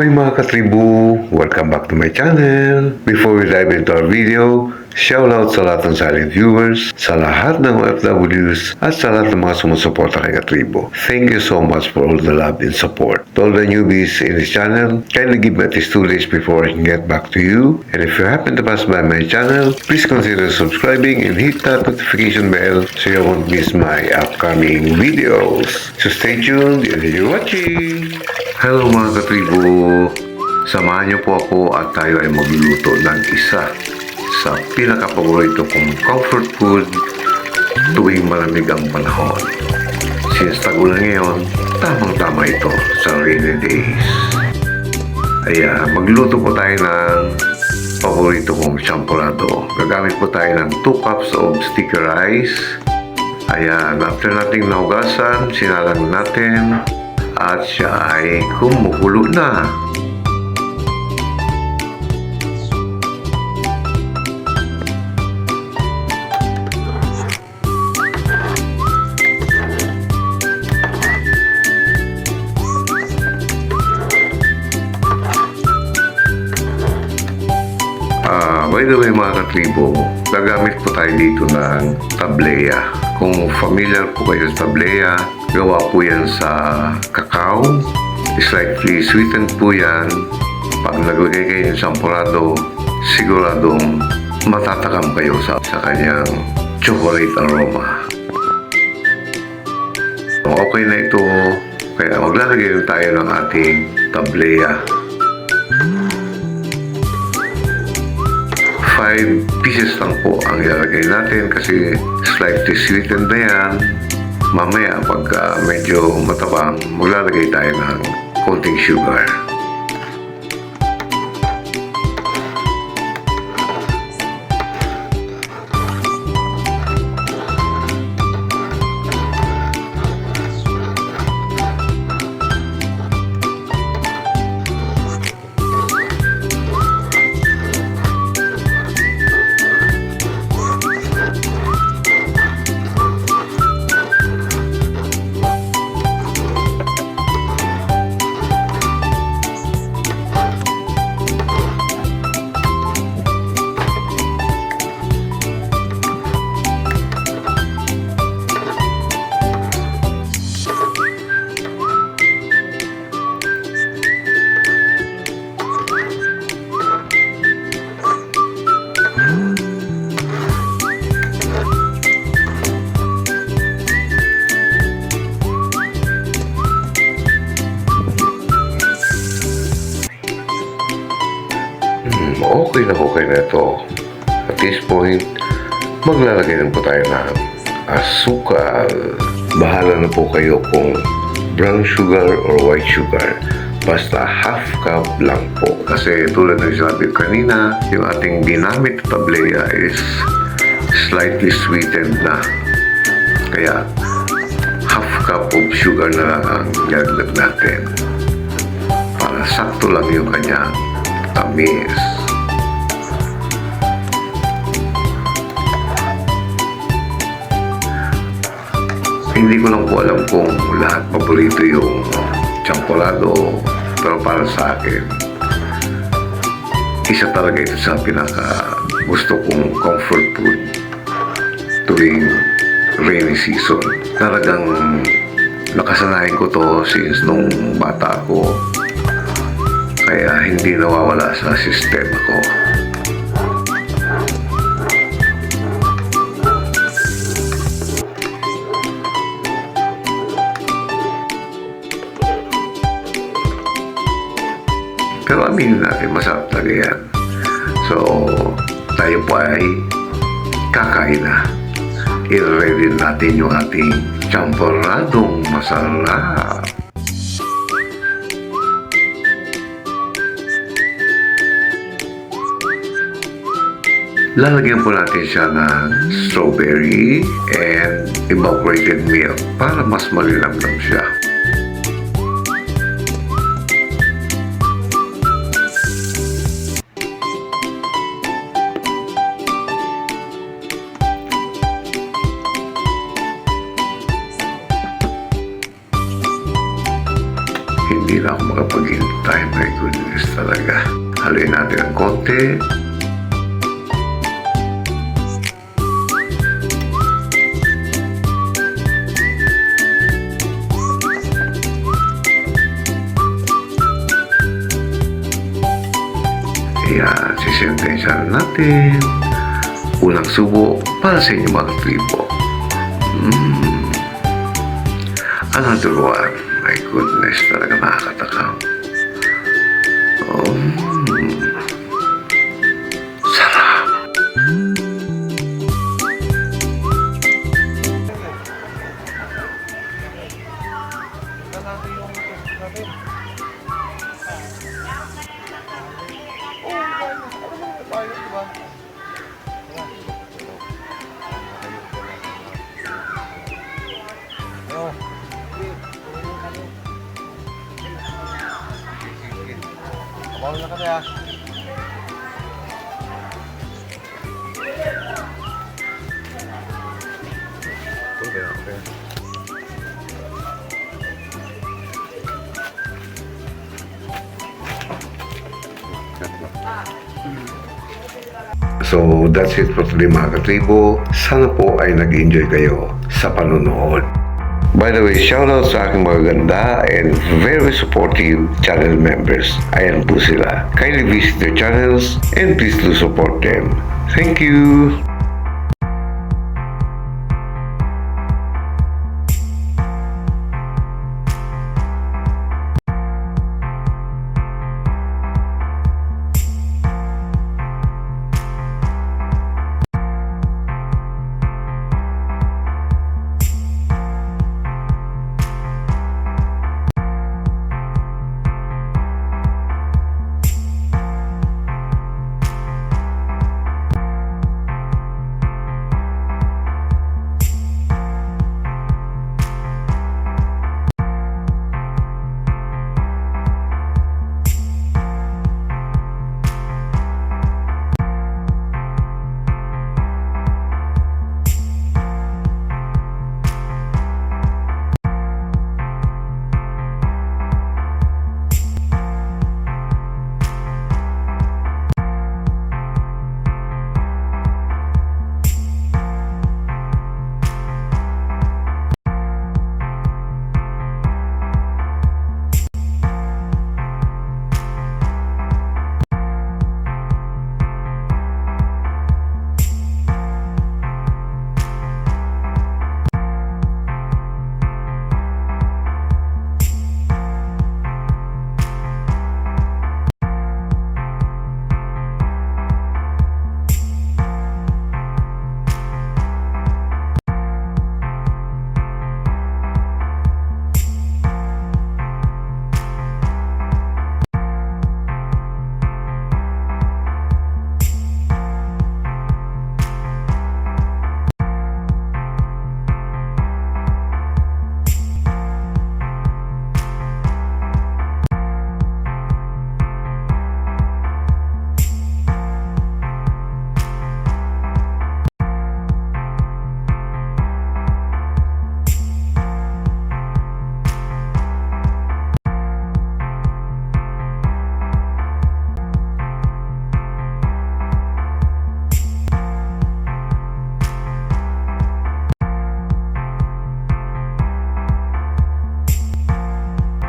Hi mga katribu! Welcome back to my channel! Before we dive into our video, shout out sa lahat ng silent viewers, sa lahat ng OFWs, at sa lahat ng mga sumusuporta kay katribu. Thank you so much for all the love and support. To all the newbies in this channel, kindly give me at least 2 days before I can get back to you. And if you happen to pass by my channel, please consider subscribing and hit that notification bell so you won't miss my upcoming videos. So stay tuned and enjoy watching! Hello mga katribu! Samahan niyo po ako at tayo ay magluluto ng isa sa pinaka-paborito kong comfort food tuwing malamig ang panahon. Since tagulan ngayon, tamang-tama ito sa rainy days. Ayan, magluto po tayo ng paborito kong champurrado. Gagamit po tayo ng 2 cups of sticky rice. Ayan, after nating nahugasan, sinalang natin at siya ay kumukulo na. By the way mga katribo, gagamit po tayo dito ng tableya. Kung familiar po kayo sa tableya, gawa po yan sa kakao. Slightly sweetened po yan. Pag naglagay kayo ng champurrado, siguradong matatakam kayo sa kanyang chocolate aroma. Okay na ito, kaya maglalagay tayo ng ating tableya. 5 pieces lang po ang ilalagay natin kasi slightly sweetened na yan. Mamaya pagka medyo matabang, maglalagay tayo ng konting sugar. Okay na ito. At this point, maglalagay na po tayo ng asukal. Bahala na po kayo kung brown sugar or white sugar. Basta half cup lang po. Kasi tulad ng sabi kanina, yung ating ginamit na tableya is slightly sweetened na. Kaya half cup of sugar na lang ang gaglag natin. Para sakto lang yung kanyang tamis. Hindi ko lang po alam kung lahat paborito yung champurrado, pero para sa akin, isa talaga ito sa pinaka gusto kong comfort food tuwing rainy season. Talagang nakasanayan ko to since nung bata ako, kaya hindi nawawala sa sistema ko. Pero aminin natin, masarap talaga yan. So, tayo po ay kakain na. I-ready natin yung ating champurradong masarap. Lalagyan po natin siya ng strawberry and evaporated milk para mas malinamnam siya. hindi na ako paghintay. My goodness talaga. Haluin natin ang konti. Ayan, sisentensya natin. Unang subo para sa inyo mga tribo. Another one. My goodness, talaga nakakatakam. Sarap. Bawal na kami ah. So, that's it for today mga katribo. Sana po ay nag-enjoy kayo sa panonood. By the way, shoutout sa aking mga ganda and very supportive channel members. Ayan po sila. Kindly visit their channels and please do support them. Thank you!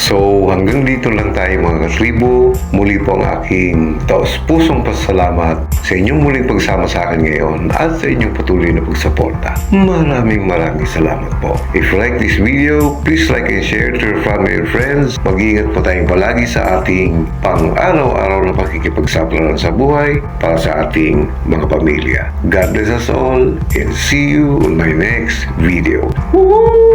So hanggang dito lang tayo mga katribo. Muli po ang aking taos-pusong pasalamat sa inyong muling pagsama sa akin ngayon at sa inyong patuloy na pagsuporta. Maraming salamat po. If you like this video, please like and share to your family and friends. Mag-iingat po tayong palagi sa ating pang-araw-araw na pakikipagsapalaran sa buhay para sa ating mga pamilya. God bless us all and see you on my next video. Woohoo!